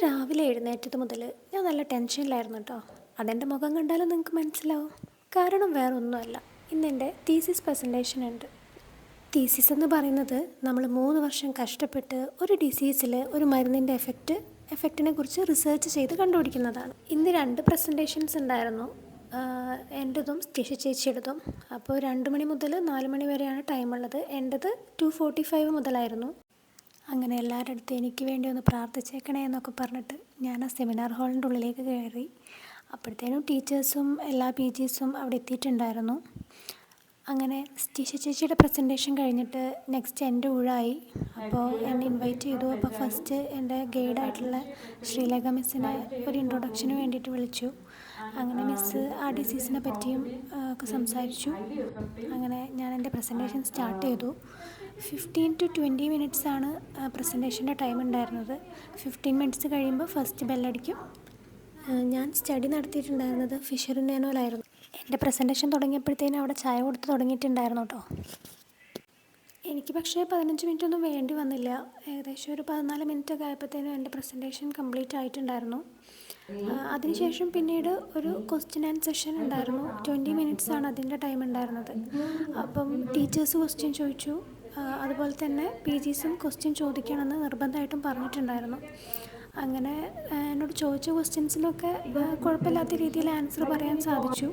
രാവിലെ എഴുന്നേറ്റത് മുതൽ ഞാൻ നല്ല ടെൻഷനിലായിരുന്നു കേട്ടോ. അതെൻ്റെ മുഖം കണ്ടാലും നിങ്ങൾക്ക് മനസ്സിലാവും. കാരണം വേറെ ഒന്നുമല്ല, ഇന്നെൻ്റെ തീസിസ് പ്രസൻറ്റേഷൻ ഉണ്ട്. തീസിസ് എന്ന് പറയുന്നത് നമ്മൾ 3 വർഷം കഷ്ടപ്പെട്ട് ഒരു ഡിസീസിൽ ഒരു മരുന്നിൻ്റെ എഫക്റ്റിനെ കുറിച്ച് റിസർച്ച് ചെയ്ത് കണ്ടുപിടിക്കുന്നതാണ്. ഇന്ന് 2 പ്രസൻറ്റേഷൻസ് ഉണ്ടായിരുന്നു, എൻ്റെതും സ്റ്റേഷ ചേച്ചിയുടേതും. അപ്പോൾ 2 മണി മുതൽ 4 മണി വരെയാണ് ടൈമുള്ളത്. എൻ്റെത് 2:45 മുതലായിരുന്നു. അങ്ങനെ എല്ലാവരുടെ അടുത്തും എനിക്ക് വേണ്ടി ഒന്ന് പ്രാർത്ഥിച്ചേക്കണേ എന്നൊക്കെ പറഞ്ഞിട്ട് ഞാൻ ആ സെമിനാർ ഹാളിൻ്റെ ഉള്ളിലേക്ക് കയറി. അപ്പോഴത്തേനും ടീച്ചേഴ്സും എല്ലാ PGസും അവിടെ എത്തിയിട്ടുണ്ടായിരുന്നു. അങ്ങനെ സ്റ്റീഷ ചേച്ചിയുടെ പ്രസൻറ്റേഷൻ കഴിഞ്ഞിട്ട് നെക്സ്റ്റ് എൻ്റെ ഊഴായി. അപ്പോൾ എന്നെ ഇൻവൈറ്റ് ചെയ്തു. അപ്പോൾ ഫസ്റ്റ് എൻ്റെ ഗൈഡായിട്ടുള്ള ശ്രീലേഖ മിസ്സിനെ ഒരു ഇൻട്രൊഡക്ഷന് വേണ്ടിയിട്ട് വിളിച്ചു. അങ്ങനെ മിസ്സ് ആ ഡിസീസിനെ പറ്റിയും ഒക്കെ സംസാരിച്ചു. അങ്ങനെ ഞാൻ എൻ്റെ പ്രസൻറ്റേഷൻ സ്റ്റാർട്ട് ചെയ്തു. 15 to 20 മിനിറ്റ്സാണ് പ്രസൻറ്റേഷൻ്റെ ടൈം ഉണ്ടായിരുന്നത്. 15 മിനിറ്റ്സ് കഴിയുമ്പോൾ ഫസ്റ്റ് ബെല്ലടിക്കും. ഞാൻ സ്റ്റഡി നടത്തിയിട്ടുണ്ടായിരുന്നത് ഫിഷർ നാനോയിലായിരുന്നു. എൻ്റെ പ്രസൻറ്റേഷൻ തുടങ്ങിയപ്പോഴത്തേനും അവിടെ ചായ കൊടുത്ത് തുടങ്ങിയിട്ടുണ്ടായിരുന്നു കേട്ടോ. എനിക്ക് പക്ഷേ 15 മിനിറ്റ് ഒന്നും വേണ്ടി വന്നില്ല. ഏകദേശം ഒരു 14 മിനിറ്റൊക്കെ ആയപ്പോഴത്തേനും എൻ്റെ പ്രസൻറ്റേഷൻ കംപ്ലീറ്റ് ആയിട്ടുണ്ടായിരുന്നു. അതിനുശേഷം പിന്നീട് ഒരു ക്വസ്റ്റ്യൻ ആൻഡ് സെഷൻ ഉണ്ടായിരുന്നു. 20 മിനിറ്റ്സാണ് അതിൻ്റെ ടൈം ഉണ്ടായിരുന്നത്. അപ്പം ടീച്ചേഴ്സ് ക്വസ്റ്റ്യൻ ചോദിച്ചു. അതുപോലെ തന്നെ PGസും ക്വസ്റ്റ്യൻ ചോദിക്കണമെന്ന് നിർബന്ധമായിട്ടും പറഞ്ഞിട്ടുണ്ടായിരുന്നു. അങ്ങനെ എന്നോട് ചോദിച്ച ക്വസ്റ്റ്യൻസിനൊക്കെ കുഴപ്പമില്ലാത്ത രീതിയിൽ ആൻസർ പറയാൻ സാധിച്ചു.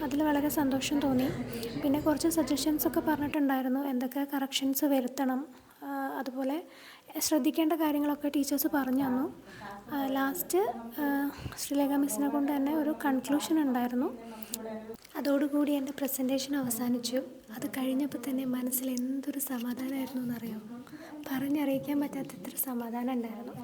അതിൽ വളരെ സന്തോഷം തോന്നി. പിന്നെ കുറച്ച് സജഷൻസൊക്കെ പറഞ്ഞിട്ടുണ്ടായിരുന്നു, എന്തൊക്കെ കറക്ഷൻസ് വരുത്തണം, അതുപോലെ ശ്രദ്ധിക്കേണ്ട കാര്യങ്ങളൊക്കെ ടീച്ചേഴ്സ് പറഞ്ഞു തന്നു. ലാസ്റ്റ് ശ്രീലേഖ മിസ്സിനെ കൊണ്ട് തന്നെ ഒരു കൺക്ലൂഷൻ ഉണ്ടായിരുന്നു. അതോടുകൂടി എൻ്റെ പ്രസൻറ്റേഷൻ അവസാനിച്ചു. അത് കഴിഞ്ഞപ്പോൾ തന്നെ മനസ്സിൽ എന്തൊരു സമാധാനമായിരുന്നു എന്നറിയാമോ. പറഞ്ഞറിയിക്കാൻ പറ്റാത്തത്ര സമാധാനം ഉണ്ടായിരുന്നു.